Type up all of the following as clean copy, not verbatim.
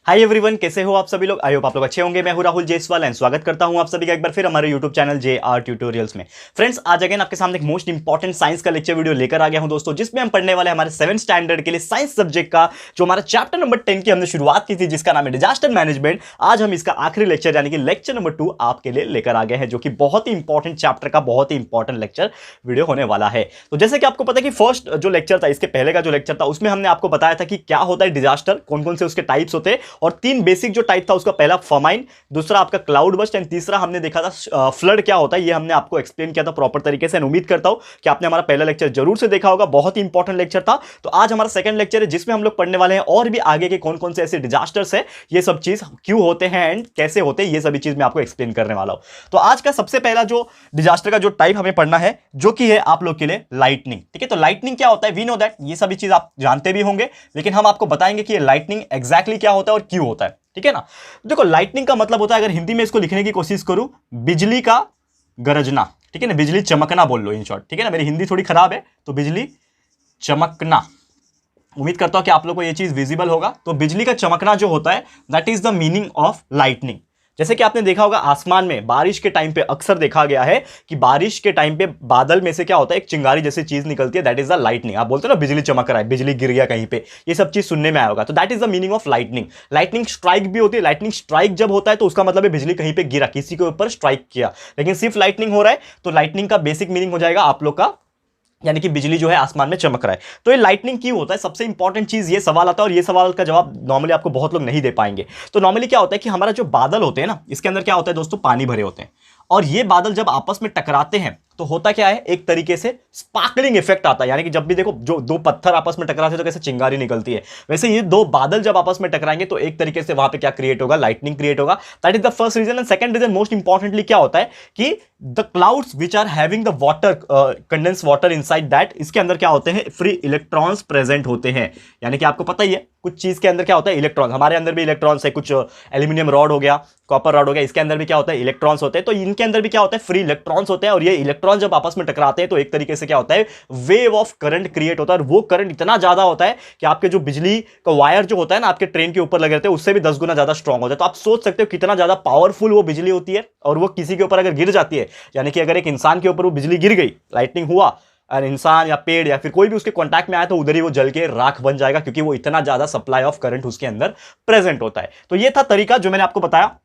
Hi everyone, कैसे हो आप सभी लोग। आई होप आप लोग अच्छे होंगे। मैं हूं राहुल जयसवाल एंड स्वागत करता हूं आप सभी का एक बार फिर हमारे यूट्यूब चैनल JR ट्यूटोरियल्स में। फ्रेंड्स, आज अगेन आपके सामने एक मोस्ट इंपॉर्टेंट साइंस का लेक्चर वीडियो लेकर आ गया हूं दोस्तों, जिसमें हम पढ़ने वाले हमारे 7th स्टैंडर्ड के लिए साइंस सब्जेक्ट का जो हमारा चैप्टर नंबर 10 की हमने शुरुआत की थी, जिसका नाम है डिजास्टर मैनेजमेंट। आज हम इसका आखिरी लेक्चर यानी कि लेक्चर नंबर 2 आपके लिए लेकर आ गए हैं, जो कि बहुत ही इंपॉर्टेंट चैप्टर का बहुत ही इंपॉर्टेंट लेक्चर वीडियो होने वाला है। तो जैसे कि आपको पता है कि फर्स्ट जो लेक्चर था, इसके पहले का जो लेक्चर था, उसमें हमने आपको बताया था कि क्या होता है डिजास्टर, कौन कौन से उसके टाइप्स होते हैं, और 3 बेसिक जो टाइप था उसका पहला फर्माइन, दूसरा आपका क्लाउड बस्ट एंड तीसरा हमने देखा था फ्लड क्या होता है। ये हमने आपको एक्सप्लेन किया था प्रॉपर तरीके से। उम्मीद करता हूं कि आपने हमारा पहला लेक्चर जरूर से देखा होगा, बहुत ही इंपॉर्टेंट लेक्चर था। तो आज हमारा सेकंड लेक्चर है, जिसमें हम लोग पढ़ने वाले हैं और भी आगे के कौन कौन से ऐसे डिजास्टर्स है, ये सब चीज क्यों होते हैं एंड कैसे होते हैं, ये सभी चीज मैं आपको एक्सप्लेन करने वाला हूं। तो आज का सबसे पहला जो डिजास्टर का जो टाइप हमें पढ़ना है, जो कि है आप लोग के लिए लाइटनिंग। ठीक है, तो लाइटनिंग क्या होता है, वी नो दैट, ये सभी चीज आप जानते भी होंगे, लेकिन हम आपको बताएंगे कि ये लाइटनिंग एग्जैक्टली क्या होता है और क्यों होता है। ठीक है ना। देखो, लाइटनिंग का मतलब होता है, अगर हिंदी में इसको लिखने की कोशिश करूं, बिजली का गरजना। ठीक है ना, बिजली चमकना बोल लो इन शॉर्ट। ठीक है ना, मेरी हिंदी थोड़ी खराब है, तो बिजली चमकना। उम्मीद करता हूं कि आप लोग को यह चीज विजिबल होगा। तो बिजली का चमकना जो होता है, that is the meaning of lightning. जैसे कि आपने देखा होगा आसमान में बारिश के टाइम पे अक्सर देखा गया है कि बारिश के टाइम पे बादल में से क्या होता है, एक चिंगारी जैसी चीज निकलती है, दैट इज द लाइटनिंग। आप बोलते हो ना बिजली चमक रहा है, बिजली गिर गया कहीं पे, ये सब चीज सुनने में आया होगा। तो that is the meaning of lightning. Lightning strike भी होती है। लाइटनिंग स्ट्राइक जब होता है तो उसका मतलब है बिजली कहीं पे गिरा, किसी के ऊपर स्ट्राइक किया। लेकिन सिर्फ लाइटनिंग हो रहा है तो लाइटनिंग का बेसिक मीनिंग हो जाएगा आप लोग का, यानी कि बिजली जो है आसमान में चमक रहा है। तो ये लाइटनिंग क्यों होता है, सबसे इंपॉर्टेंट चीज ये सवाल आता है, और ये सवाल का जवाब नॉर्मली आपको बहुत लोग नहीं दे पाएंगे। तो नॉर्मली क्या होता है कि हमारा जो बादल होते हैं ना, इसके अंदर क्या होता है दोस्तों, पानी भरे होते हैं, और ये बादल जब आपस में टकराते हैं तो होता क्या है, एक तरीके से स्पार्कलिंग इफेक्ट आता है। यानी कि जब भी देखो जो दो पत्थर आपस में टकराते हैं तो कैसे चिंगारी निकलती है, वैसे ये दो बादल जब आपस में टकराएंगे तो एक तरीके से वहां पे क्या क्रिएट होगा, लाइटनिंग क्रिएट होगा। That is the first reason. And second reason most importantly क्या होता है कि the clouds which are having the water, condense water inside that, इसके अंदर क्या होते हैं, फ्री इलेक्ट्रॉन्स प्रेजेंट होते हैं। यानी कि आपको पता ही है कुछ चीज के अंदर क्या होता है, इलेक्ट्रॉन। हमारे अंदर भी इलेक्ट्रॉन्स है, कुछ एल्यूमिनियम रॉड हो गया, कॉपर रॉड हो गया, इसके अंदर भी क्या होता है, इलेक्ट्रॉन्स होते हैं। तो इनके अंदर भी क्या होता है, फ्री इलेक्ट्रॉन्स होते हैं, और ये इलेक्ट्रॉन जब आपस में टकराते हैं तो एक तरीके से क्या होता है, वेव ऑफ करंट क्रिएट होता है। और वो करंट इतना ज्यादा होता है कि आपके जो बिजली का वायर जो होता है ना, आपके ट्रेन के ऊपर लगे रहते हैं, उससे भी 10 गुना ज्यादा स्ट्रॉन्ग होता है। तो आप सोच सकते हो कितना ज्यादा पावरफुल वो बिजली होती है। और वो किसी के ऊपर अगर गिर जाती है, यानी कि अगर एक इंसान के ऊपर वो बिजली गिर गई, लाइटनिंग हुआ, और इंसान या पेड़ या फिर कोई भी उसके कांटेक्ट में आया, तो उधर ही वो जल के राख बन जाएगा, क्योंकि वो इतना ज्यादा सप्लाई ऑफ करंट उसके अंदर प्रेजेंट होता है। तो ये था तरीका जो मैंने आपको बताया,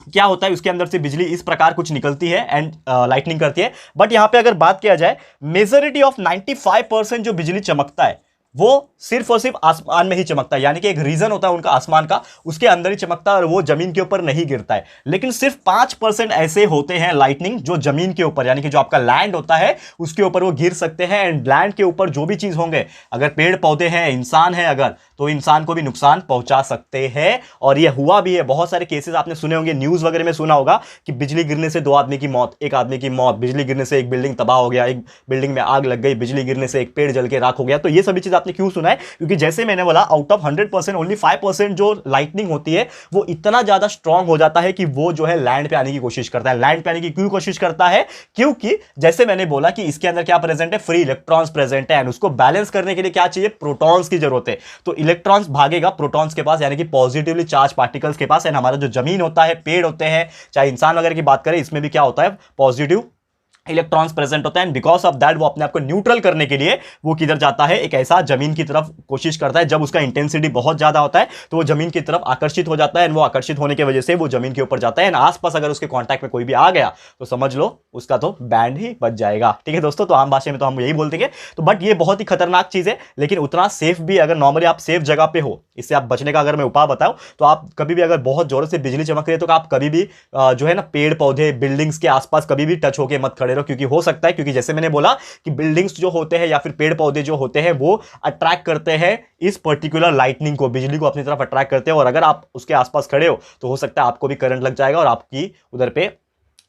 क्या होता है उसके अंदर से बिजली इस प्रकार कुछ निकलती है एंड लाइटनिंग करती है। बट यहां पे अगर बात किया जाए, मेजॉरिटी ऑफ 95% जो बिजली चमकता है वो सिर्फ और सिर्फ आसमान में ही चमकता है। यानी कि एक रीजन होता है उनका आसमान का, उसके अंदर ही चमकता है और वो जमीन के ऊपर नहीं गिरता है। लेकिन सिर्फ 5% ऐसे होते हैं लाइटनिंग जो जमीन के ऊपर, यानी कि जो आपका लैंड होता है उसके ऊपर वो गिर सकते हैं। एंड लैंड के ऊपर जो भी चीज होंगे, अगर पेड़ पौधे हैं, इंसान है अगर, तो इंसान को भी नुकसान पहुंचा सकते हैं। और ये हुआ भी है, बहुत सारे केसेस आपने सुने होंगे, न्यूज वगैरह में सुना होगा कि बिजली गिरने से 2 आदमी की मौत, एक आदमी की मौत, बिजली गिरने से एक बिल्डिंग तबाह हो गया, एक बिल्डिंग में आग लग गई, बिजली गिरने से एक पेड़ जल के राख हो गया। तो ये सभी चीज आपने क्यों सुना है, क्योंकि जैसे मैंने बोला, आउट ऑफ 100% ओनली 5% जो लाइटनिंग होती है वो इतना ज्यादा स्ट्रांग हो जाता है कि वो जो है लैंड पे आने की कोशिश करता है। लैंड पे आने की क्यों कोशिश करता है, क्योंकि जैसे मैंने बोला कि इसके अंदर क्या प्रेजेंट है, फ्री इलेक्ट्रॉन्स प्रेजेंट है, एंड उसको बैलेंस करने के लिए क्या चाहिए, प्रोटॉन्स की जरूरत है। तो इलेक्ट्रॉन्स भागेगा प्रोटॉन्स के पास, यानी कि पॉजिटिवली चार्ज पार्टिकल्स के पास। एंड हमारा जो जमीन होता है, पेड़ होते हैं, चाहे इंसान वगैरह की बात करें, इसमें भी क्या होता है, पॉजिटिव इलेक्ट्रॉन्स प्रेजेंट होता है। एंड बिकॉज ऑफ दैट वो अपने आप को न्यूट्रल करने के लिए वो किधर जाता है, एक ऐसा जमीन की तरफ कोशिश करता है। जब उसका इंटेंसिटी बहुत ज्यादा होता है तो वो जमीन की तरफ आकर्षित हो जाता है, एंड वो आकर्षित होने की वजह से वो जमीन के ऊपर जाता है। एंड आसपास अगर उसके कांटेक्ट में कोई भी आ गया तो समझ लो उसका तो बैंड ही बच जाएगा। ठीक है दोस्तों, तो आम भाषा में तो हम यही बोलते हैं। तो बट ये बहुत ही खतरनाक चीज है, लेकिन उतना सेफ भी। अगर नॉर्मली आप सेफ जगह पे हो, इससे आप बचने का अगर मैं उपाय बताऊं, तो आप कभी भी अगर बहुत जोर से बिजली चमक रही है तो आप कभी भी जो है ना, पेड़ पौधे बिल्डिंग्स के आसपास कभी भी टच होकर मत खड़े रहो, क्योंकि हो सकता है, क्योंकि जैसे मैंने बोला कि बिल्डिंग्स जो होते हैं या फिर पेड़ पौधे जो होते हैं वो अट्रैक्ट करते हैं इस पर्टिकुलर लाइटनिंग को, बिजली को अपनी तरफ अट्रैक्ट करते हैं। और अगर आप उसके आसपास खड़े हो तो हो सकता है आपको भी करंट लग जाएगा और आपकी उधर पे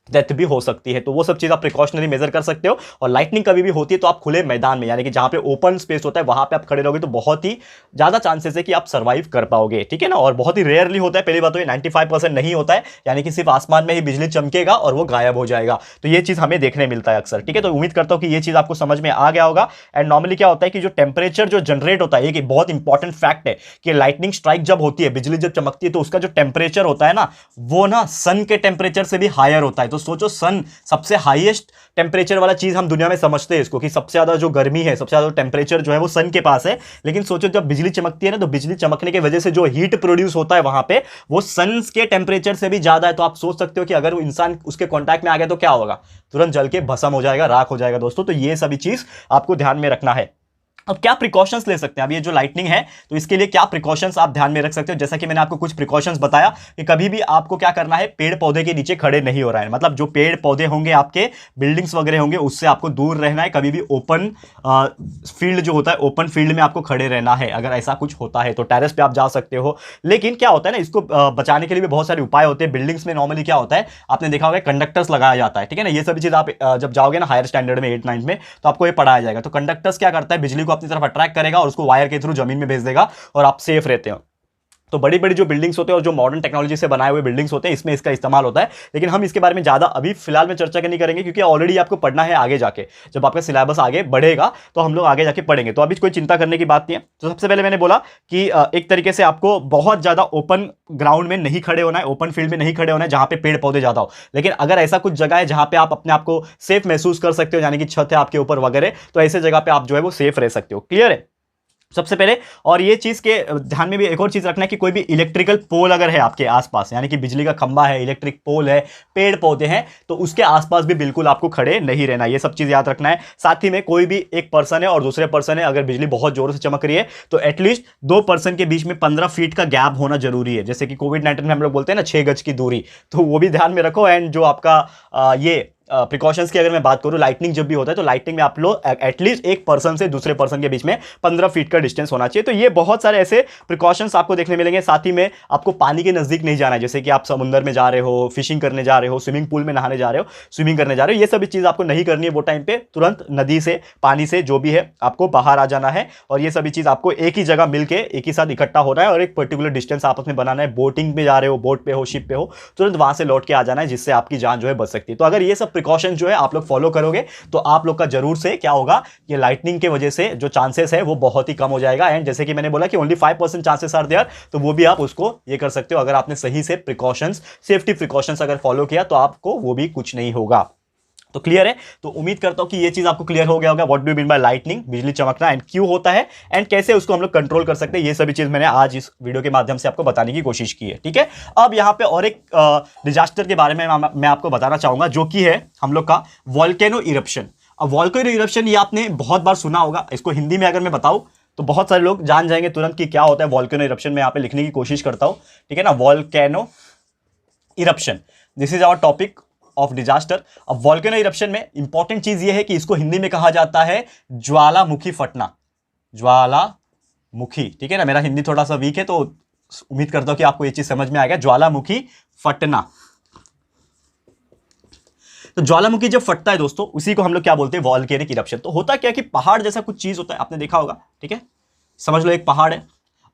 डेथ भी हो सकती है। तो वो सब चीज़ आप प्रिकॉशनरी मेजर कर सकते हो। और लाइटनिंग कभी भी होती है तो आप खुले मैदान में, यानी कि जहां पे ओपन स्पेस होता है, वहां पे आप खड़े रहोगे तो बहुत ही ज़्यादा चांसेस है कि आप सर्वाइव कर पाओगे, ठीक है ना। और बहुत ही रेयरली होता है, पहली बात तो ये 95% नहीं होता है, यानी कि सिर्फ आसमान में ही बिजली चमकेगा और वो गायब हो जाएगा। तो ये चीज़ हमें देखने मिलता है अक्सर, ठीक है। तो उम्मीद करता हूँ कि ये चीज़ आपको समझ में आ गया होगा। एंड नॉर्मली क्या होता है कि जो टेम्परेचर जो जनरेट होता है, एक बहुत इंपॉर्टेंट फैक्ट है कि लाइटनिंग स्ट्राइक जब होती है, बिजली जब चमकती है, तो उसका जो टेम्परेचर होता है ना, वो ना सन के टेम्परेचर से भी हायर होता है। तो सोचो, सन सबसे हाईएस्ट टेम्परेचर वाला चीज हम दुनिया में समझते हैं इसको, कि सबसे ज्यादा जो गर्मी है, सबसे ज्यादा टेम्परेचर जो है वो सन के पास है। लेकिन सोचो जब बिजली चमकती है ना, तो बिजली चमकने की वजह से जो हीट प्रोड्यूस होता है वहां पे, वो सन के टेम्परेचर से भी ज्यादा है। तो आप सोच सकते हो कि अगर वो इंसान उसके कॉन्टैक्ट में आ गया तो क्या होगा, तुरंत जल के भस्म हो जाएगा, राख हो जाएगा दोस्तों। तो ये सभी चीज आपको ध्यान में रखना है। अब क्या प्रिकॉशंस ले सकते हैं, अब ये जो लाइटनिंग है तो इसके लिए क्या प्रिकॉशंस आप ध्यान में रख सकते हो। जैसा कि मैंने आपको कुछ प्रिकॉशंस बताया कि कभी भी आपको क्या करना है, पेड़ पौधे के नीचे खड़े नहीं हो रहा है। मतलब जो पेड़ पौधे होंगे, आपके बिल्डिंग्स वगैरह होंगे, उससे आपको दूर रहना है। कभी भी ओपन फील्ड जो होता है, ओपन फील्ड में आपको खड़े रहना है। अगर ऐसा कुछ होता है तो टेरेस पे आप जा सकते हो। लेकिन क्या होता है ना, इसको बचाने के लिए भी बहुत सारे उपाय होते हैं। बिल्डिंग्स में नॉर्मली क्या होता है, आपने देखा होगा कंडक्टर्स लगाया जाता है, ठीक है ना। ये सभी चीज आप जब जाओगे ना हायर स्टैंडर्ड में 8 9 में, तो आपको ये पढ़ाया जाएगा। तो कंडक्टर्स क्या करता है, बिजली को अपनी तरफ अट्रैक्ट करेगा और उसको वायर के थ्रू जमीन में भेज देगा और आप सेफ रहते हो। तो बड़ी बड़ी जो बिल्डिंग्स होते हैं और जो मॉडर्न टेक्नोलॉजी से बनाए हुए बिल्डिंग्स होते हैं, इसमें इसका इस्तेमाल होता है। लेकिन हम इसके बारे में ज्यादा अभी फिलहाल में चर्चा नहीं करेंगे, क्योंकि ऑलरेडी आपको पढ़ना है आगे जाके। जब आपका सिलेबस आगे बढ़ेगा तो हम लोग आगे जाके पढ़ेंगे, तो अभी कोई चिंता करने की बात नहीं है। तो सबसे पहले मैंने बोला कि एक तरीके से आपको बहुत ज्यादा ओपन ग्राउंड में नहीं खड़े होना है, ओपन फील्ड में नहीं खड़े होना है जहां पे पेड़ पौधे ज्यादा हो। लेकिन अगर ऐसा कुछ जगह है जहां पे आप अपने आप को सेफ महसूस कर सकते हो, यानी कि छत है आपके ऊपर वगैरह, तो ऐसे जगह पे आप जो है वो सेफ रह सकते हो। क्लियर है सबसे पहले। और ये चीज के ध्यान में भी एक और चीज रखना है कि कोई भी इलेक्ट्रिकल पोल अगर है आपके आसपास, यानी कि बिजली का खंभा है, इलेक्ट्रिक पोल है, पेड़ पौधे हैं, तो उसके आसपास भी बिल्कुल आपको खड़े नहीं रहना। ये सब चीज याद रखना है। साथ ही में कोई भी एक पर्सन है और दूसरे पर्सन है, अगर बिजली बहुत जोर से चमक रही है तो एटलीस्ट 2 पर्सन के बीच में 15 फीट का गैप होना जरूरी है। जैसे कि कोविड-19 में हम लोग बोलते हैं ना 6 गज की दूरी, तो वो भी ध्यान में रखो। एंड जो आपका ये प्रिकॉशंस की अगर मैं बात करूं, लाइटनिंग जब भी होता है तो लाइटनिंग में आप लोग एटलीस्ट एक पर्सन से दूसरे पर्सन के बीच में 15 फीट का डिस्टेंस होना चाहिए। तो ये बहुत सारे ऐसे प्रिकॉशंस आपको देखने मिलेंगे। साथ ही में आपको पानी के नजदीक नहीं जाना है, जैसे कि आप समुद्र में जा रहे हो, फिशिंग करने जा रहे हो, स्विमिंग पूल में नहाने जा रहे हो, स्विमिंग करने जा रहे हो, ये सभी चीज आपको नहीं करनी है। वो टाइम पे तुरंत नदी से, पानी से, जो भी है, आपको बाहर आ जाना है। और ये सभी चीज आपको एक ही जगह मिलकर एक ही साथ इकट्ठा होना है और एक पर्टिकुलर डिस्टेंस आपस में बनाना है। बोटिंग में जा रहे हो, बोट पे हो, शिप पे हो, तुरंत वहां से लौट के आ जाना है, जिससे आपकी जान जो है बच सकती है। तो अगर ये सब प्रिकॉशन जो है आप लोग फॉलो करोगे तो आप लोग का जरूर से क्या होगा, ये लाइटनिंग की वजह से जो चांसेस है वो बहुत ही कम हो जाएगा। एंड जैसे कि मैंने बोला कि ओनली 5% चांसेस आर देयर, तो वो भी आप उसको ये कर सकते हो। अगर आपने सही से प्रिकॉशंस, सेफ्टी प्रिकॉशंस अगर फॉलो किया तो आपको वो भी कुछ नहीं होगा। तो क्लियर है। तो उम्मीद करता हूं कि ये चीज आपको क्लियर हो गया होगा। What do you mean by lightning, बिजली चमकना, एंड क्यों होता है एंड कैसे उसको हम लोग कंट्रोल कर सकते हैं। ये सभी चीज मैंने आज इस वीडियो के माध्यम से आपको बताने की कोशिश की है, ठीक है। अब यहां पे और एक डिजास्टर के बारे में मैं आपको बताना चाहूंगा, जो कि है हम लोग का वोल्केनो इरप्शन। अब वोल्केनो इरप्शन ये आपने बहुत बार सुना होगा। इसको हिंदी में अगर मैं बताऊं तो बहुत सारे लोग जान जाएंगे तुरंत कि क्या होता है वोल्केनो इरप्शन। मैं यहां पे लिखने की कोशिश करता हूं, ठीक है ना। Volcano eruption, this is our topic of disaster. अब वोल्केनो इरप्शन में इंपॉर्टेंट चीज यह है कि इसको हिंदी में कहा जाता है ज्वालामुखी फटना, ज्वालामुखी, ठीक है ना। मेरा हिंदी थोड़ा सा वीक है तो उम्मीद करता हूं कि आपको ये चीज समझ में आएगा, ज्वालामुखी फटना। तो ज्वालामुखी जब फटता है दोस्तों, उसी को हम लोग क्या बोलते हैं, वोल्केनिक इरप्शन। तो होता क्या कि पहाड़ जैसा कुछ चीज होता है, आपने देखा होगा, ठीक है। समझ लो एक पहाड़ है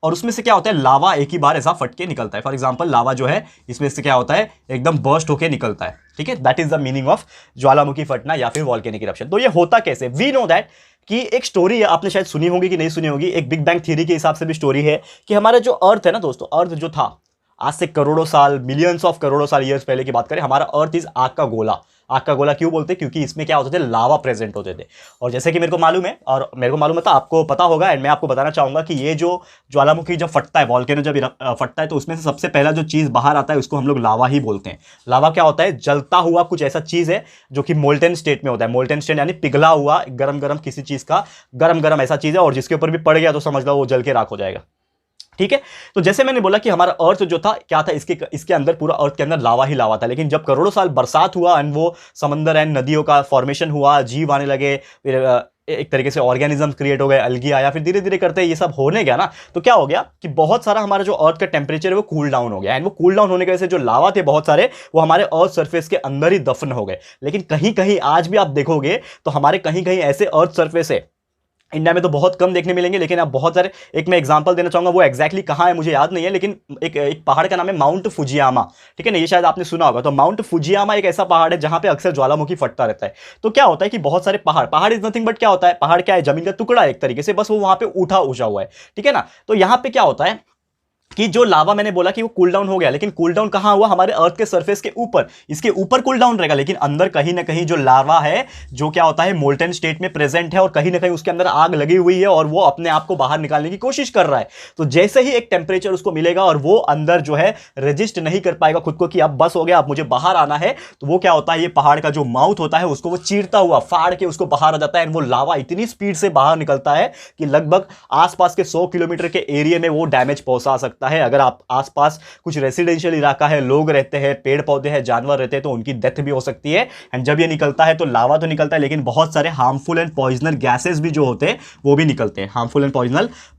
और उसमें से क्या होता है, लावा एक ही बार ऐसा फट के निकलता है। फॉर एग्जांपल लावा जो है, इसमें से क्या होता है, एकदम बर्स्ट होके निकलता है, ठीक है। That is the meaning of ज्वालामुखी फटना या फिर वोल्केनिक इरप्शन। तो ये होता कैसे, वी नो दैट कि एक स्टोरी है, आपने शायद सुनी होगी कि नहीं सुनी होगी। एक बिग बैंग थ्योरी के हिसाब से भी स्टोरी है कि हमारा जो अर्थ है ना दोस्तों, अर्थ जो था आज से करोड़ों साल, मिलियंस ऑफ करोड़ों साल ईयर्स पहले की बात करें, हमारा अर्थ इज आग का गोला। आग का गोला क्यों बोलते हैं, क्योंकि इसमें क्या होते थे, लावा प्रेजेंट होते थे। और जैसे कि मेरे को मालूम है, और मेरे को मालूम था, आपको पता होगा, एंड मैं आपको बताना चाहूंगा कि ये जो ज्वालामुखी जब फटता है, वोल्केनो जब फटता है, तो उसमें से सबसे पहला जो चीज बाहर आता है उसको हम लोग लावा ही बोलते हैं। लावा क्या होता है, जलता हुआ कुछ ऐसा चीज है जो कि मोल्टेन स्टेट में होता है। मोल्टेन स्टेट यानी पिघला हुआ, गरम गरम किसी चीज का गरम गरम ऐसा चीज है, और जिसके ऊपर भी पड़ गया तो समझ लो वो जल के राख हो जाएगा, ठीक है। तो जैसे मैंने बोला कि हमारा अर्थ जो था क्या था, इसके अंदर, पूरा अर्थ के अंदर लावा ही लावा था। लेकिन जब करोड़ों साल बरसात हुआ एंड वो समंदर एंड नदियों का फॉर्मेशन हुआ, जीव आने लगे, फिर एक तरीके से ऑर्गेनिज्म क्रिएट हो गए, अलगी आया, फिर धीरे धीरे करते ये सब होने गया ना, तो क्या हो गया कि बहुत सारा हमारा जो अर्थ का टेम्परेचर है वो कूल डाउन हो गया। एंड वो कूल डाउन होने की वजह से जो लावा थे बहुत सारे, वो हमारे अर्थ सरफेस के अंदर ही दफन हो गए। लेकिन कहीं कहीं आज भी आप देखोगे तो हमारे कहीं कहीं ऐसे अर्थ सरफेस है, इंडिया में तो बहुत कम देखने मिलेंगे, लेकिन आप बहुत सारे, एक मैं एग्जांपल देना चाहूंगा, वो एक्जैक्टली कहाँ है मुझे याद नहीं है, लेकिन एक पहाड़ का नाम है माउंट फुजियामा, ठीक है ना, ये शायद आपने सुना होगा। तो माउंट फुजियामा एक ऐसा पहाड़ है जहां पे अक्सर ज्वालामुखी फटता रहता है। तो क्या होता है कि बहुत सारे पहाड़ इज नथिंग बट क्या होता है, पहाड़ क्या है, जमीन का टुकड़ा है एक तरीके से, बस वो वहां पे उठा हुआ है, ठीक है ना। तो यहां पे क्या होता है कि जो लावा मैंने बोला कि वो कूल डाउन हो गया, लेकिन कूल डाउन कहां हुआ, हमारे अर्थ के सरफेस के ऊपर, इसके ऊपर कूल डाउन रहेगा, लेकिन अंदर कहीं ना कहीं जो लावा है जो क्या होता है मोल्टन स्टेट में प्रेजेंट है, और कहीं ना कहीं उसके अंदर आग लगी हुई है और वो अपने आप को बाहर निकालने की कोशिश कर रहा है। तो जैसे ही एक टेम्परेचर उसको मिलेगा और वो अंदर जो है रजिस्ट नहीं कर पाएगा खुद को कि अब बस हो गया, अब मुझे बाहर आना है, तो वो क्या होता है, ये पहाड़ का जो माउथ होता है उसको वो चीरता हुआ फाड़ के उसको बाहर आ जाता है। वो लावा इतनी स्पीड से बाहर निकलता है कि लगभग आसपास के 100 किलोमीटर के एरिया में वो डैमेज पहुंचा सकता है। अगर आप आसपास कुछ रेसिडेंशियल इलाका है, लोग रहते हैं, पेड़ पौधे हैं, जानवर रहते हैं, तो उनकी डेथ भी हो सकती है। एंड जब ये निकलता है तो लावा तो निकलता है, लेकिन बहुत सारे हार्मफुल एंड पॉइजनल गैसेस भी जो होते हैं वो भी निकलते हैं। हार्मफुल एंड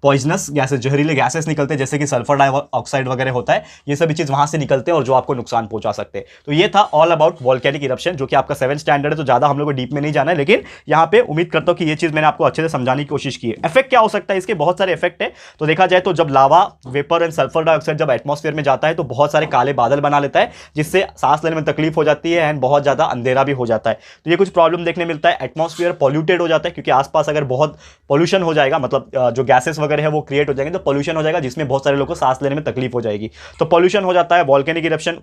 पॉइजनस गैसेस, जहरीले गैसेस निकलते हैं, जैसे कि सल्फर डाइऑक्साइड वगैरह होता है, ये सभी चीज वहां से निकलते हैं और जो आपको नुकसान पहुंचा सकते हैं। तो ये था ऑल अबाउट वॉल्केनिक इरप्शन, जो कि आपका 7th स्टैंडर्ड है, तो ज्यादा हम लोग को डीप में नहीं जाना है, लेकिन यहां पे उम्मीद करता हूं कि ये चीज मैंने आपको अच्छे से समझाने की कोशिश की है। इफेक्ट क्या हो सकता है, इसके बहुत सारे इफेक्ट है। तो देखा जाए तो जब लावा, वेपर एंड सल्फर डाइऑक्साइड जब एटमॉस्फेयर में जाता है तो बहुत सारे काले बादल बना लेता है, जिससे सांस लेने में तकलीफ हो जाती है एंड बहुत ज्यादा अंधेरा भी हो जाता है। तो ये कुछ प्रॉब्लम देखने मिलता है। एटमॉस्फेयर पॉल्यूटेड हो जाता है, क्योंकि आसपास अगर बहुत पॉल्यूशन हो जाएगा, मतलब जो गैसेस वगैरह है वो क्रिएट हो जाएंगे, तो पॉल्यूशन हो जाएगा, जिसमें बहुत सारे लोगों को सांस लेने में तकलीफ हो जाएगी। तो पॉल्यूशन हो जाता है, वॉल्केनिक इरप्शन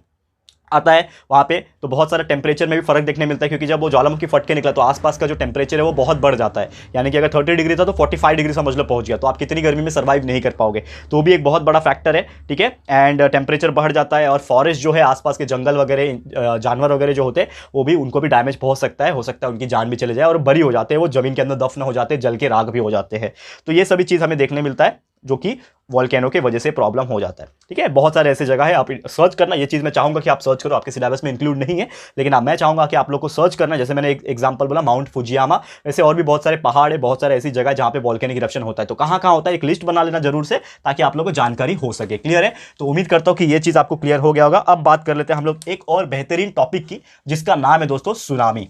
आता है वहां पे, तो बहुत सारा टेम्परेचर में भी फर्क देखने मिलता है, क्योंकि जब वो ज्वालामुखी फट के निकला तो आसपास का जो टेम्परेचर है वो बहुत बढ़ जाता है। यानी कि अगर 30 डिग्री था तो 45 डिग्री समझ लो पहुंच गया, तो आप कितनी गर्मी में सर्वाइव नहीं कर पाओगे। तो वो भी एक बहुत बड़ा फैक्टर है, ठीक है। एंड टेम्परेचर बढ़ जाता है, और फॉरेस्ट जो है, आसपास के जंगल वगैरह, जानवर वगैरह जो होते हैं, वो भी, उनको भी डैमेज पहुंच सकता है, हो सकता है उनकी जान भी चले जाए और बरी हो जाते हैं, वो जमीन के अंदर दफन हो जाते हैं, जल के राख भी हो जाते हैं। तो ये सभी चीज़ हमें देखने मिलता है, जो कि वॉल्केनो के वजह से प्रॉब्लम हो जाता है, ठीक है। बहुत सारे ऐसे जगह है, आप सर्च करना, ये चीज़ मैं चाहूंगा कि आप सर्च करो, आपके सिलेबस में इंक्लूड नहीं है, लेकिन मैं चाहूंगा कि आप लोग को सर्च करना। जैसे मैंने एक एग्जांपल बोला माउंट फुजियामा, वैसे और भी बहुत सारे पहाड़ है, बहुत सारे ऐसी जगह जहां पे वॉल्केनिक इरप्शन होता है। तो कहां कहां होता है एक लिस्ट बना लेना जरूर से, ताकि आप लोग को जानकारी हो सके। क्लियर है? तो उम्मीद करता हूं कि ये चीज़ आपको क्लियर हो गया होगा। अब बात कर लेते हैं हम लोग एक और बेहतरीन टॉपिक की, जिसका नाम है दोस्तों सुनामी,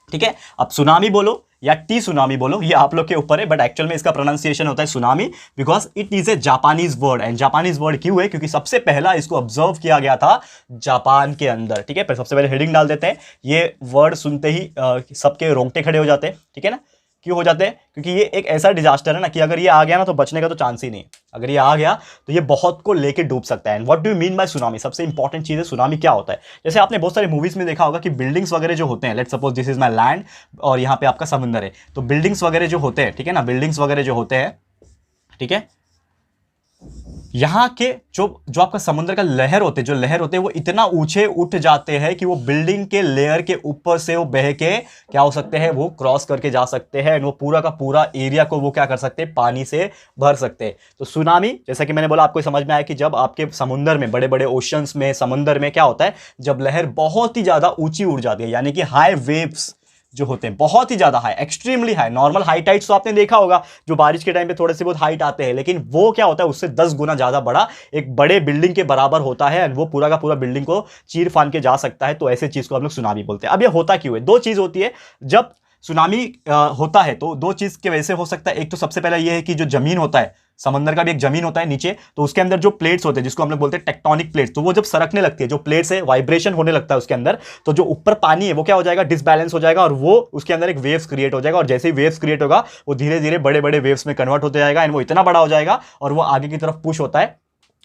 ठीक है। अब सुनामी बोलो या टी सुनामी बोलो, ये आप लोग के ऊपर है, बट एक्चुअल में इसका प्रोनाउंसिएशन होता है tsunami, because it is a Japanese word. And Japanese word क्यों है? क्योंकि सबसे पहला इसको ऑब्जर्व किया गया था जापान के अंदर, ठीक है। पर सबसे पहले हेडिंग डाल देते हैं, ये वर्ड सुनते ही सबके रोंगटे खड़े हो जाते हैं, ठीक है ना। क्यों हो जाते हैं? क्योंकि ये एक ऐसा डिजास्टर है ना कि अगर ये आ गया ना तो बचने का तो चांस ही नहीं। अगर ये आ गया तो ये बहुत को लेके डूब सकता है। And what do you mean by tsunami? सबसे इंपॉर्टेंट चीज है सुनामी क्या होता है। जैसे आपने बहुत सारे मूवीज में देखा होगा कि बिल्डिंग्स वगैरह जो होते हैं, let's suppose this is my land और यहाँ पे आपका समुंदर है, तो बिल्डिंग्स वगैरह जो होते हैं, ठीक है ना, बिल्डिंग्स वगैरह जो होते हैं, ठीक है, यहाँ के जो आपका समुद्र का लहर होते हैं, जो लहर होते हैं वो इतना ऊंचे उठ जाते हैं कि वो बिल्डिंग के लेयर के ऊपर से वो बह के क्या हो सकते हैं, वो क्रॉस करके जा सकते हैं, वो पूरा का पूरा एरिया को वो क्या कर सकते हैं, पानी से भर सकते हैं। तो सुनामी, जैसा कि मैंने बोला, आपको समझ में आया कि जब आपके समुद्र में, बड़े बड़े ओशंस में, समुद्र में क्या होता है, जब लहर बहुत ही ज्यादा ऊंची उड़ जाती है, यानी कि हाई वेव्स जो होते हैं, बहुत ही ज्यादा high, extremely high. Normal high tides तो आपने देखा होगा, जो बारिश के टाइम पे थोड़े से बहुत हाइट आते हैं, लेकिन वो क्या होता है, उससे 10 गुना ज्यादा बड़ा, एक बड़े बिल्डिंग के बराबर होता है, वो पूरा का पूरा बिल्डिंग को चीर फान के जा सकता है। तो ऐसे चीज को हम लोग सुनामी बोलते हैं। अब ये होता क्यों है? दो चीज होती है जब सुनामी होता है, तो दो चीज के वजह से हो सकता है। एक तो सबसे पहला ये है कि जो जमीन होता है, समंदर का भी एक जमीन होता है नीचे, तो उसके अंदर जो प्लेट्स होते हैं, जिसको हम लोग बोलते हैं टेक्टोनिक प्लेट्स, तो वो जब सरकने लगती है, जो प्लेट्स है, वाइब्रेशन होने लगता है उसके अंदर, तो जो ऊपर पानी है वो क्या हो जाएगा, डिसबैलेंस हो जाएगा, और वो उसके अंदर एक वेव्स क्रिएट हो जाएगा, और जैसे ही वेव्स क्रिएट होगा वो धीरे धीरे बड़े बड़े वेव्स में कन्वर्ट होते जाएगा, एंड वो इतना बड़ा हो जाएगा और वो आगे की तरफ पुश होता है,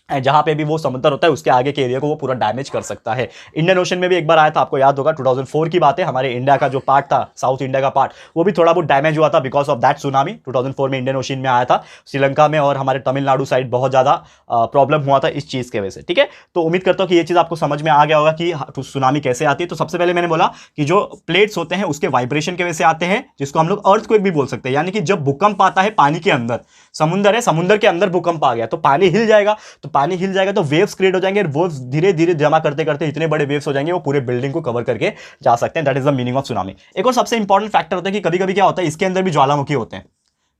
जहां पे भी वो समुद्र होता है उसके आगे के एरिया को वो पूरा डैमेज कर सकता है। इंडियन ओशन में भी एक बार आया था, आपको याद होगा, 2004 की बात है। हमारे इंडिया का जो पार्ट था, साउथ इंडिया का पार्ट, वो भी थोड़ा बहुत डैमेज हुआ था बिकॉज ऑफ दैट सुनामी। 2004 में इंडियन ओशन में आया था, श्रीलंका में और हमारे तमिलनाडु साइड बहुत ज्यादा प्रॉब्लम हुआ था इस चीज के वजह से, ठीक है। तो उम्मीद करता हूं कि ये चीज आपको समझ में आ गया होगा कि सुनामी कैसे आती है। तो सबसे पहले मैंने बोला कि जो प्लेट्स होते हैं उसके वाइब्रेशन की वजह से आते हैं, जिसको हम लोग अर्थक्वेक भी बोल सकते हैं। यानी कि जब भूकंप आता है पानी के अंदर, समुद्र है, समुद्र के अंदर भूकंप आ गया तो पानी हिल जाएगा, तो पानी हिल जाएगा तो वेव्स क्रिएट हो जाएंगे, वेव्स धीरे धीरे जमा करते करते इतने बड़े वेव्स हो जाएंगे वो पूरे बिल्डिंग को कवर करके जा सकते हैं। That is the meaning of tsunami. एक और सबसे इंपॉर्टेंट फैक्टर होता है कि कभी कभी क्या होता है, इसके अंदर भी ज्वालामुखी होते हैं,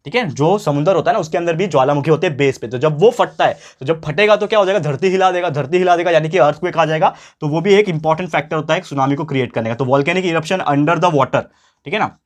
ठीक है, जो समुद्र होता है ना उसके अंदर भी ज्वालामुखी होते हैं बेस पे। तो जब वो फटता है, तो जब फटेगा तो क्या हो जाएगा, धरती हिला देगा, धरती हिला देगा यानी कि अर्थक्वेक आ जाएगा। तो वो भी एक इंपॉर्टेंट फैक्टर होता है सुनामी को क्रिएट करने का। तो volcanic eruption under the water, ठीक है ना,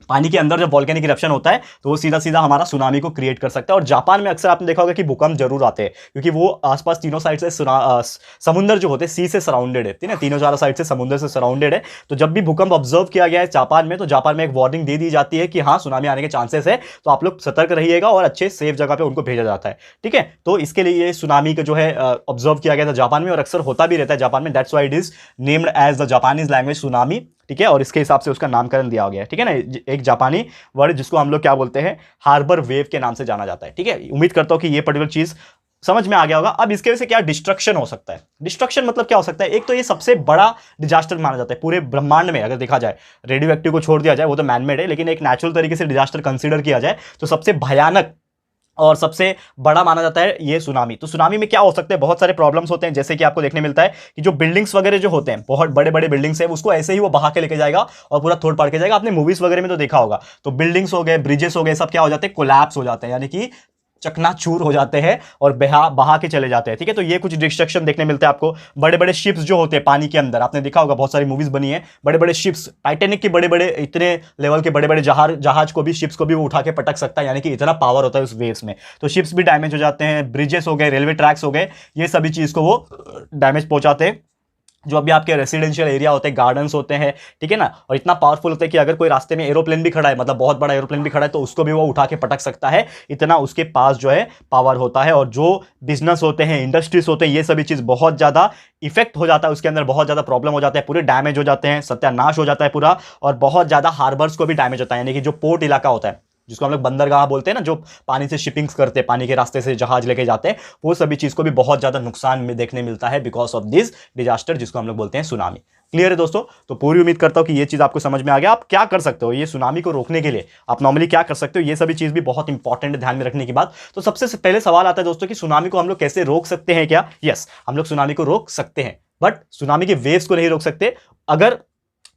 पानी के अंदर जब वॉल्केनिक इरप्शन होता है तो वो सीधा सीधा हमारा सुनामी को क्रिएट कर सकता है। और जापान में अक्सर आपने देखा होगा कि भूकंप जरूर आते हैं, क्योंकि वो आसपास तीनों साइड से समुद्र जो होते हैं सी से सराउंडेड है, ठीक है, तीनों चारों साइड से समुद्र से सराउंडेड है। तो जब भी भूकंप ऑब्जर्व किया गया है जापान में, तो जापान में एक वार्निंग दे दी जाती है कि हाँ सुनामी आने के चांसेस है, तो आप लोग सतर्क रहिएगा और अच्छे सेफ जगह पे उनको भेजा जाता है, ठीक है। तो इसके लिए ये सुनामी का जो है ऑब्जर्व किया गया था जापान में, और अक्सर होता भी रहता है जापान में। That's why it is named as the Japanese language tsunami, ठीक है, और इसके हिसाब से उसका नामकरण दिया गया है, ठीक है ना। एक जापानी वर्ड जिसको हम लोग क्या बोलते हैं, हार्बर वेव के नाम से जाना जाता है, ठीक है। उम्मीद करता हूं कि ये पर्टिकुलर चीज समझ में आ गया होगा। अब इसके वजह से क्या डिस्ट्रक्शन हो सकता है, डिस्ट्रक्शन मतलब क्या हो सकता है, एक तो ये सबसे बड़ा डिजास्टर माना जाता है पूरे ब्रह्मांड में। अगर देखा जाए रेडियो एक्टिव को छोड़ दिया जाए, वो तो मैनमेड है, लेकिन एक नेचुरल तरीके से डिजास्टर कंसीडर किया जाए तो सबसे भयानक और सबसे बड़ा माना जाता है ये सुनामी। तो सुनामी में क्या हो सकते हैं, बहुत सारे प्रॉब्लम्स होते हैं, जैसे कि आपको देखने मिलता है कि जो बिल्डिंग्स वगैरह जो होते हैं, बहुत बड़े बड़े बिल्डिंग्स हैं, उसको ऐसे ही वो बहा के लेके जाएगा और पूरा तोड़ पाड़ के जाएगा। आपने मूवीज वगैरह में तो देखा होगा, तो बिल्डिंग्स हो गए, ब्रिजेस हो गए, सब क्या हो जाते हैं, कोलैप्स हो जाते हैं, यानी कि चकनाचूर हो जाते हैं और बहा के चले जाते हैं, ठीक है। तो ये कुछ डिस्ट्रक्शन देखने मिलते हैं आपको। बड़े बड़े शिप्स जो होते हैं पानी के अंदर, आपने देखा होगा बहुत सारी मूवीज बनी है, बड़े बड़े शिप्स, टाइटैनिक के बड़े बड़े इतने लेवल के बड़े बड़े जहाज को भी, शिप्स को भी वो उठा के पटक सकता है, यानी कि इतना पावर होता है उस वेव्स में। तो शिप्स भी डैमेज हो जाते हैं, ब्रिजेस हो गए, रेलवे ट्रैक्स हो गए, ये सभी चीज को वो डैमेज पहुंचाते हैं। जो अभी आपके रेसिडेंशियल एरिया होते हैं, गार्डन्स होते हैं, ठीक है ना, और इतना पावरफुल होता है कि अगर कोई रास्ते में एरोप्लेन भी खड़ा है, मतलब बहुत बड़ा एरोप्लेन भी खड़ा है, तो उसको भी वो उठा के पटक सकता है, इतना उसके पास जो है पावर होता है। और जो बिजनेस होते हैं, इंडस्ट्रीज होते हैं, ये सभी चीज बहुत ज्यादा इफेक्ट हो जाता है, उसके अंदर बहुत ज्यादा प्रॉब्लम हो जाता है, पूरे डैमेज हो जाते हैं, सत्यानाश हो जाता है पूरा। और बहुत ज्यादा हार्बर्स को भी डैमेज होता है, यानी कि जो पोर्ट इलाका होता है, जिसको हम लोग बंदरगाह बोलते हैं ना, जो पानी से शिपिंग्स करते हैं, पानी के रास्ते से जहाज लेके जाते हैं, वो सभी चीज को भी बहुत ज्यादा नुकसान में देखने मिलता है बिकॉज ऑफ दिस डिजास्टर, जिसको हम लोग बोलते हैं सुनामी। क्लियर है दोस्तों? तो पूरी उम्मीद करता हूं कि ये चीज आपको समझ में आ गया। आप क्या कर सकते हो ये सुनामी को रोकने के लिए, आप नॉर्मली क्या कर सकते हो, ये सभी चीज भी बहुत इंपॉर्टेंट है ध्यान में रखने की बात। तो सबसे पहले सवाल आता है दोस्तों कि सुनामी को हम लोग कैसे रोक सकते हैं क्या? यस, हम लोग सुनामी को रोक सकते हैं, बट सुनामी के वेव्स को नहीं रोक सकते। अगर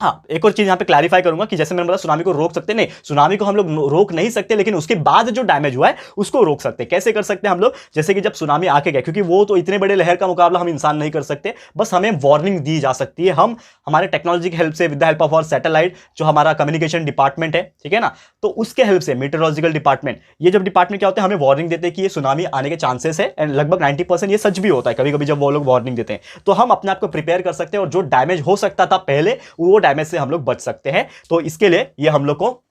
हाँ, एक और चीज यहां पे क्लैरिफाई करूंगा कि जैसे मैंने बोला सुनामी को रोक सकते, नहीं, सुनामी को हम लोग रोक नहीं सकते, लेकिन उसके बाद जो डैमेज हुआ है उसको रोक सकते हैं। कैसे कर सकते हैं हम लोग? जैसे कि जब सुनामी आके गया, क्योंकि वो तो इतने बड़े लहर का मुकाबला हम इंसान नहीं कर सकते, बस हमें वार्निंग दी जा सकती है। हम हमारे टेक्नोलॉजी की हेल्प से, with the help of our satellite, जो हमारा कम्युनिकेशन डिपार्टमेंट है, ठीक है ना, तो उसके हेल्प से, मीटरोलॉजिकल डिपार्टमेंट, ये जब डिपार्टमेंट क्या होते हैं, हमें वार्निंग देते हैं कि ये सुनामी आने के चांसेस है, एंड लगभग 90% ये सच भी होता है। कभी कभी जब वो लोग वार्निंग देते हैं, तो हम अपने आप को प्रिपेयर कर सकते हैं, और जो डैमेज हो सकता था पहले, वो डैमेज से हम लोग बच सकते हैं। तो इसके लिए ये हम लोग को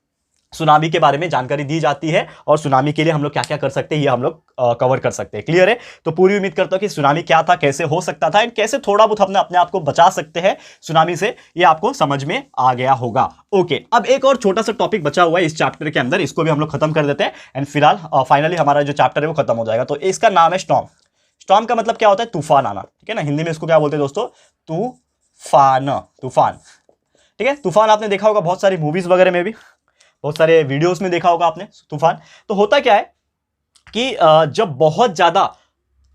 सुनामी के बारे में जानकारी दी जाती है, और सुनामी के लिए हम लोग क्या क्या कर सकते हैं ये हम लोग कवर कर सकते हैं। क्लियर है? तो पूरी उम्मीद करता हूं कि सुनामी क्या था, कैसे हो सकता था, एंड कैसे थोड़ा बहुत हमने अपने आप को बचा सकते हैं सुनामी से, ये आपको समझ में आ गया होगा। ओके, अब एक और छोटा सा टॉपिक बचा हुआ है इस चैप्टर के अंदर, इसको भी हम लोग खत्म कर देते हैं, एंड फिलहाल फाइनली हमारा जो चैप्टर है वो खत्म हो जाएगा। तो इसका नाम है स्टॉर्म। स्टॉर्म का मतलब क्या होता है? तूफान आना, ठीक है ना। हिंदी में इसको क्या बोलते हैं दोस्तों? तूफान, तूफान, ठीक है। तूफान आपने देखा होगा बहुत सारी मूवीज वगैरह में भी, बहुत सारे वीडियोस में देखा होगा आपने तूफान। तो होता क्या है कि जब बहुत ज्यादा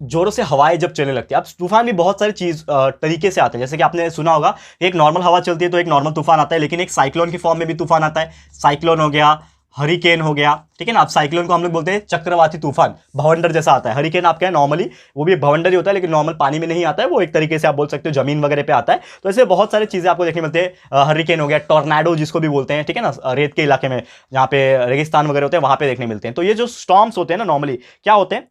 जोरों से हवाएं जब चलने लगती है, अब तूफान भी बहुत सारी चीज तरीके से आते हैं। जैसे कि आपने सुना होगा, एक नॉर्मल हवा चलती है तो एक नॉर्मल तूफान आता है, लेकिन एक साइक्लोन की फॉर्म में भी तूफान आता है। साइक्लोन हो गया, हरिकेन हो गया, ठीक है ना। अब साइक्लोन को हम लोग बोलते हैं चक्रवाती तूफान, भवंडर जैसा आता है। हरिकेन आपका है नॉर्मली वो भी भवंडर ही होता है, लेकिन नॉर्मल पानी में नहीं आता है, वो एक तरीके से आप बोल सकते हो जमीन वगैरह पे आता है। तो ऐसे बहुत सारी चीजें आपको देखने मिलते हैं। हरिकेन हो गया, टॉर्नेडो जिसको भी बोलते हैं, ठीक है ना, रेत के इलाके में जहाँ पे रेगिस्तान वगैरह होते हैं वहां पे देखने मिलते हैं। तो ये जो स्टॉर्म्स होते हैं ना, नॉर्मली क्या होते हैं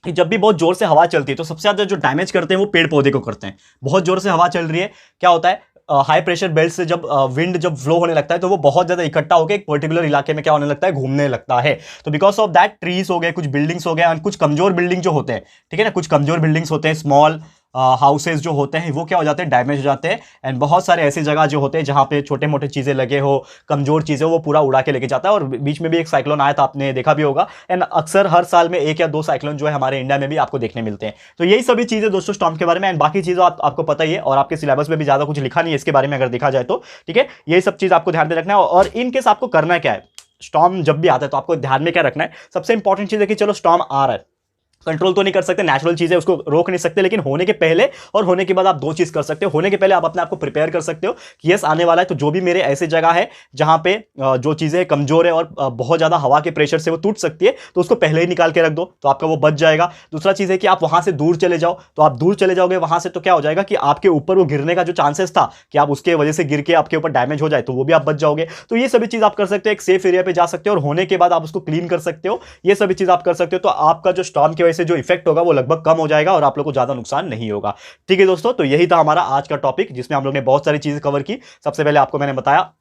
कि जब भी बहुत जोर से हवा चलती है तो सबसे ज्यादा जो डैमेज करते हैं वो पेड़ पौधे को करते हैं। बहुत जोर से हवा चल रही है, क्या होता है, हाई प्रेशर बेल्ट से जब विंड जब फ्लो होने लगता है तो वो बहुत ज्यादा इकट्ठा होकर एक पर्टिकुलर इलाके में क्या होने लगता है, घूमने लगता है। तो बिकॉज ऑफ दैट ट्रीज हो गए, कुछ बिल्डिंग्स हो गए, और कुछ कमजोर बिल्डिंग जो होते हैं, ठीक है ना, कुछ कमजोर बिल्डिंग्स होते हैं, स्मॉल हाउसेज जो होते हैं, वो क्या हो जाते हैं, डैमेज हो जाते हैं। एंड बहुत सारे ऐसी जगह जो होते हैं जहां पे छोटे मोटे चीजें लगे हो, कमजोर चीजें, वो पूरा उड़ा के लेके जाता है। और बीच में भी एक साइक्लोन आया था, आपने देखा भी होगा। एंड अक्सर हर साल में 1 या 2 साइक्लोन जो है हमारे इंडिया में भी आपको देखने मिलते हैं। तो यही सभी चीजें दोस्तों स्टॉर्म के बारे में, एंड बाकी चीजें आपको पता ही है, और आपके सिलेबस में भी ज्यादा कुछ लिखा नहीं है इसके बारे में अगर देखा जाए तो, ठीक है। यही सब चीज आपको ध्यान में रखना है। और इन केस आपको करना क्या है, स्टॉर्म जब भी आता है तो आपको ध्यान में क्या रखना है, सबसे इंपॉर्टेंट चीज है कि चलो स्टॉर्म आ रहा है, कंट्रोल तो नहीं कर सकते, नेचुरल चीजें उसको रोक नहीं सकते, लेकिन होने के पहले और होने के बाद आप दो चीज कर सकते हो। होने के पहले आप अपने आप को प्रिपेयर कर सकते हो कि यस आने वाला है, तो जो भी मेरे ऐसे जगह है जहां पे जो चीजें कमजोर है और बहुत ज्यादा हवा के प्रेशर से वो टूट सकती है, तो उसको पहले ही निकाल के रख दो, तो आपका वो बच जाएगा। दूसरा चीज है कि आप वहां से दूर चले जाओ, तो आप दूर चले जाओगे वहां से, तो क्या हो जाएगा कि आपके ऊपर वो गिरने का जो चांसेस था कि आप उसके वजह से गिर के आपके ऊपर डैमेज हो जाए, तो वो भी आप बच जाओगे। तो ये सभी चीज आप कर सकते हो, एक सेफ एरिया पे जा सकते हो और होने के बाद आप उसको क्लीन कर सकते हो। ये सभी चीज आप कर सकते हो, तो आपका जो स्टॉर्म की वजह से जो इफेक्ट होगा वो लगभग कम हो जाएगा और आप लोग को ज्यादा नुकसान नहीं होगा। ठीक है दोस्तों, तो यही था हमारा आज का टॉपिक, जिसमें हम लोग ने बहुत सारी चीजें कवर की। सबसे पहले आपको मैंने बताया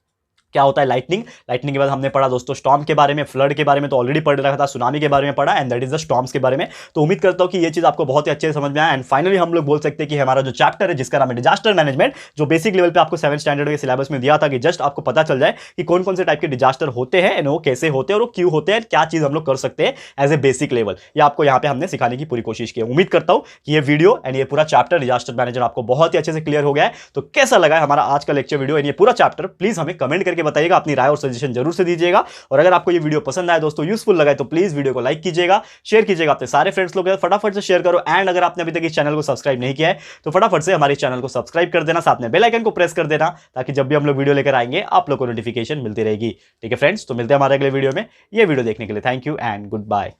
क्या होता है लाइटनिंग। लाइटनिंग के बाद हमने पढ़ा दोस्तों स्टॉर्म के बारे में, फ्लड के बारे में तो ऑलरेडी पढ़ रखा था, सुनामी के बारे में पढ़ा, and that is the storms के बारे में। तो उम्मीद करता हूं कि ये चीज आपको बहुत ही अच्छे से समझ में आया। एंड फाइनली हम लोग बोल सकते हैं कि हमारा जो चैप्टर है जिसका नाम है डिजास्टर मैनेजमेंट, जो बेसिक लेवल पे आपको 7th स्टैंडर्ड के सिलेबस में दिया था, कि जस्ट आपको पता चल जाए कि कौन कौन से टाइप के डिजास्टर होते हैं, वो कैसे होते हैं और वो क्यों होते हैं, क्या चीज हम लोग कर सकते हैं एज ए बेसिक लेवल, ये आपको यहाँ पे हमने सिखाने की पूरी कोशिश की है। उम्मीद करता हूं कि ये वीडियो एंड ये पूरा चैप्टर डिजास्टर मैनेजर आपको बहुत ही अच्छे से क्लियर हो गया है। तो कैसा लगा है हमारा आज का लेक्चर वीडियो एंड ये पूरा चैप्टर, प्लीज हमें कमेंट करके बताइएगा, अपनी राय और सजेशन जरूर से दीजिएगा। और अगर आपको ये वीडियो पसंद आए दोस्तों, यूजफुल लगा है, तो प्लीज वीडियो को लाइक कीजिएगा, शेयर कीजिएगा अपने सारे फ्रेंड्स लोग, फटाफट से शेयर करो। एंड अगर आपने अभी तक इस चैनल को सब्सक्राइब नहीं किया है तो फटाफट से हमारे चैनल को सब्सक्राइब कर देना, साथ में बेल आइकन को प्रेस कर देना, ताकि जब भी हम लोग वीडियो लेकर आएंगे आप लोग को नोटिफिकेशन मिलती रहेगी। ठीक है फ्रेंड्स, तो मिलते हैं हमारे अगले वीडियो में। ये वीडियो देखने के लिए thank you and good bye.